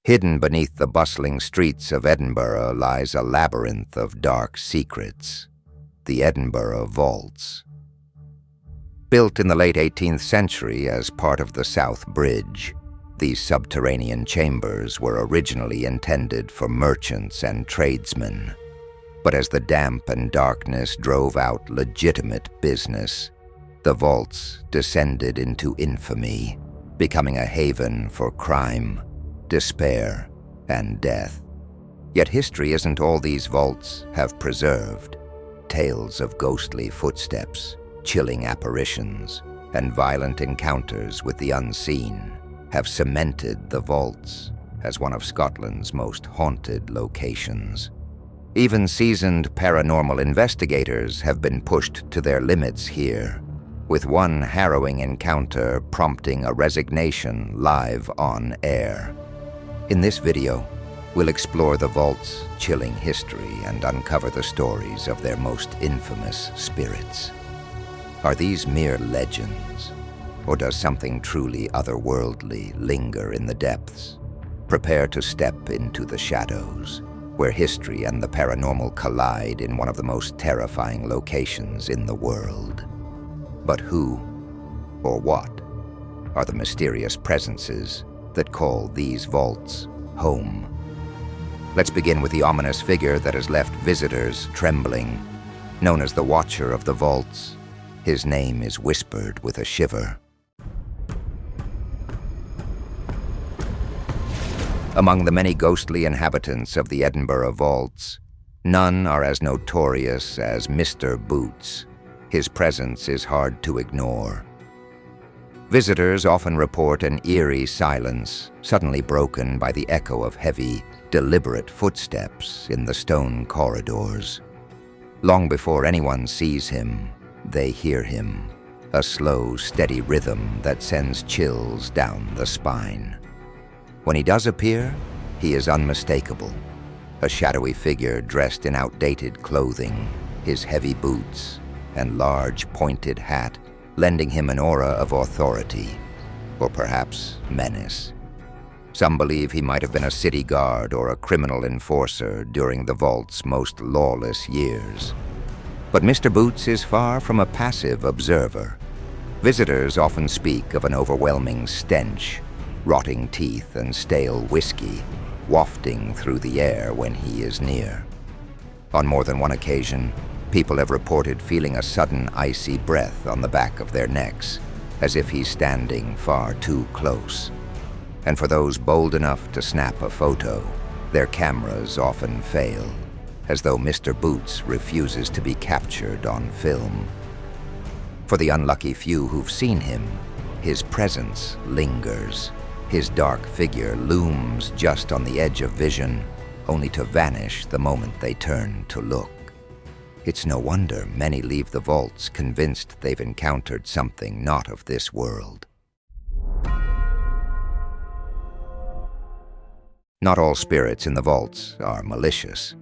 Hidden beneath the bustling streets of Edinburgh lies a labyrinth of dark secrets, the Edinburgh Vaults. Built in the late 18th century as part of the South Bridge, these subterranean chambers were originally intended for merchants and tradesmen. But as the damp and darkness drove out legitimate business, the vaults descended into infamy, becoming a haven for crime, despair, and death. Yet history isn't all these vaults have preserved. Tales of ghostly footsteps, chilling apparitions, and violent encounters with the unseen have cemented the vaults as one of Scotland's most haunted locations. Even seasoned paranormal investigators have been pushed to their limits here, with one harrowing encounter prompting a resignation live on air. In this video, we'll explore the vault's chilling history and uncover the stories of their most infamous spirits. Are these mere legends, or does something truly otherworldly linger in the depths? Prepare to step into the shadows, where history and the paranormal collide in one of the most terrifying locations in the world. But who, or what, are the mysterious presences that call these vaults home? Let's begin with the ominous figure that has left visitors trembling. Known as the Watcher of the Vaults, his name is whispered with a shiver. Among the many ghostly inhabitants of the Edinburgh Vaults, none are as notorious as Mr. Boots. His presence is hard to ignore. Visitors often report an eerie silence, suddenly broken by the echo of heavy, deliberate footsteps in the stone corridors. Long before anyone sees him, they hear him, a slow, steady rhythm that sends chills down the spine. When he does appear, he is unmistakable, a shadowy figure dressed in outdated clothing, his heavy boots and large, pointed hat lending him an aura of authority, or perhaps menace. Some believe he might have been a city guard or a criminal enforcer during the vault's most lawless years. But Mr. Boots is far from a passive observer. Visitors often speak of an overwhelming stench, rotting teeth and stale whiskey, wafting through the air when he is near. On more than one occasion, people have reported feeling a sudden icy breath on the back of their necks, as if he's standing far too close. And for those bold enough to snap a photo, their cameras often fail, as though Mr. Boots refuses to be captured on film. For the unlucky few who've seen him, his presence lingers. His dark figure looms just on the edge of vision, only to vanish the moment they turn to look. It's no wonder many leave the vaults convinced they've encountered something not of this world. Not all spirits in the vaults are malicious.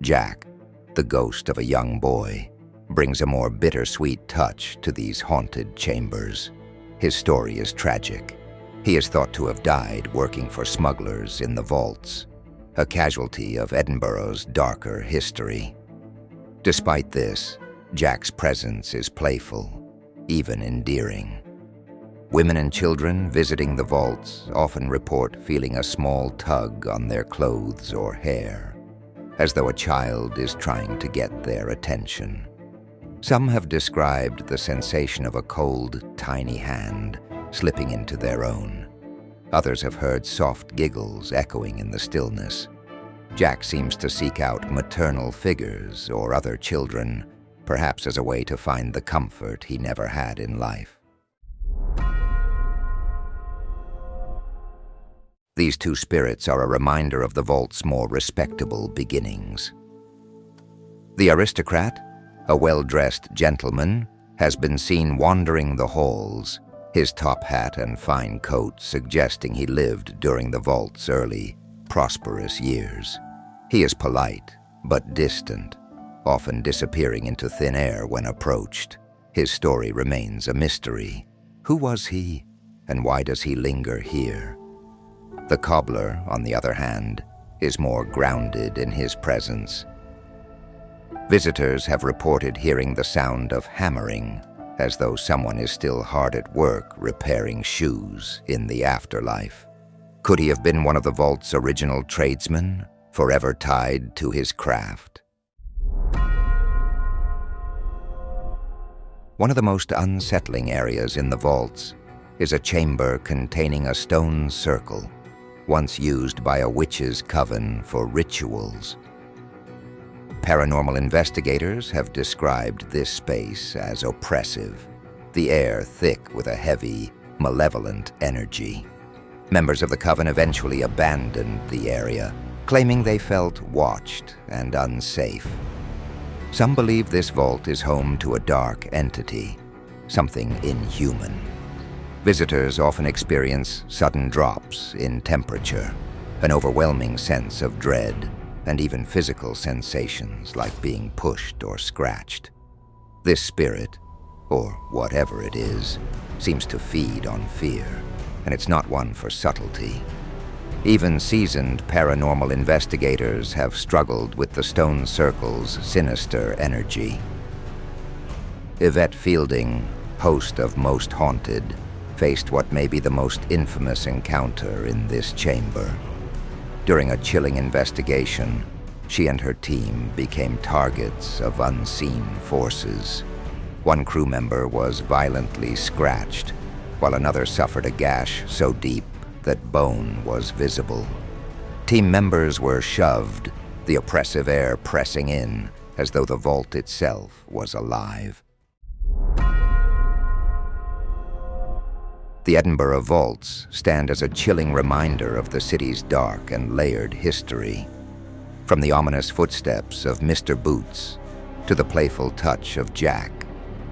Jack, the ghost of a young boy, brings a more bittersweet touch to these haunted chambers. His story is tragic. He is thought to have died working for smugglers in the vaults, a casualty of Edinburgh's darker history. Despite this, Jack's presence is playful, even endearing. Women and children visiting the vaults often report feeling a small tug on their clothes or hair, as though a child is trying to get their attention. Some have described the sensation of a cold, tiny hand slipping into their own. Others have heard soft giggles echoing in the stillness. Jack seems to seek out maternal figures or other children, perhaps as a way to find the comfort he never had in life. These two spirits are a reminder of the vault's more respectable beginnings. The Aristocrat, a well-dressed gentleman, has been seen wandering the halls, his top hat and fine coat suggesting he lived during the vault's early, prosperous years. He is polite, but distant, often disappearing into thin air when approached. His story remains a mystery. Who was he, and why does he linger here? The Cobbler, on the other hand, is more grounded in his presence. Visitors have reported hearing the sound of hammering, as though someone is still hard at work repairing shoes in the afterlife. Could he have been one of the vault's original tradesmen, forever tied to his craft? One of the most unsettling areas in the vaults is a chamber containing a stone circle, once used by a witch's coven for rituals. Paranormal investigators have described this space as oppressive, the air thick with a heavy, malevolent energy. Members of the coven eventually abandoned the area, claiming they felt watched and unsafe. Some believe this vault is home to a dark entity, something inhuman. Visitors often experience sudden drops in temperature, an overwhelming sense of dread, and even physical sensations like being pushed or scratched. This spirit, or whatever it is, seems to feed on fear, and it's not one for subtlety. Even seasoned paranormal investigators have struggled with the stone circle's sinister energy. Yvette Fielding, host of Most Haunted, faced what may be the most infamous encounter in this chamber. During a chilling investigation, she and her team became targets of unseen forces. One crew member was violently scratched, while another suffered a gash so deep that bone was visible. Team members were shoved, the oppressive air pressing in, as though the vault itself was alive. The Edinburgh Vaults stand as a chilling reminder of the city's dark and layered history. From the ominous footsteps of Mr. Boots to the playful touch of Jack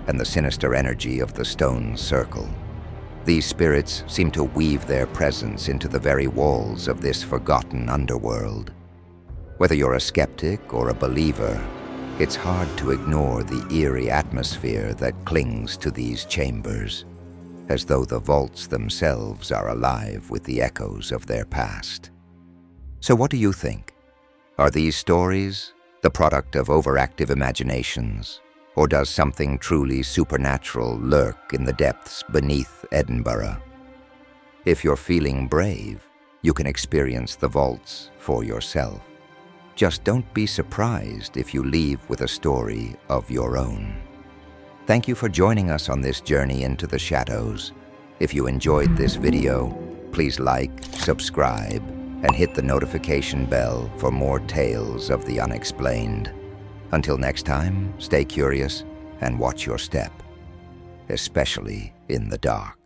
and the sinister energy of the stone circle. These spirits seem to weave their presence into the very walls of this forgotten underworld. Whether you're a skeptic or a believer, it's hard to ignore the eerie atmosphere that clings to these chambers, as though the vaults themselves are alive with the echoes of their past. So what do you think? Are these stories the product of overactive imaginations? Or does something truly supernatural lurk in the depths beneath Edinburgh? If you're feeling brave, you can experience the vaults for yourself. Just don't be surprised if you leave with a story of your own. Thank you for joining us on this journey into the shadows. If you enjoyed this video, please like, subscribe, and hit the notification bell for more tales of the unexplained. Until next time, stay curious and watch your step, especially in the dark.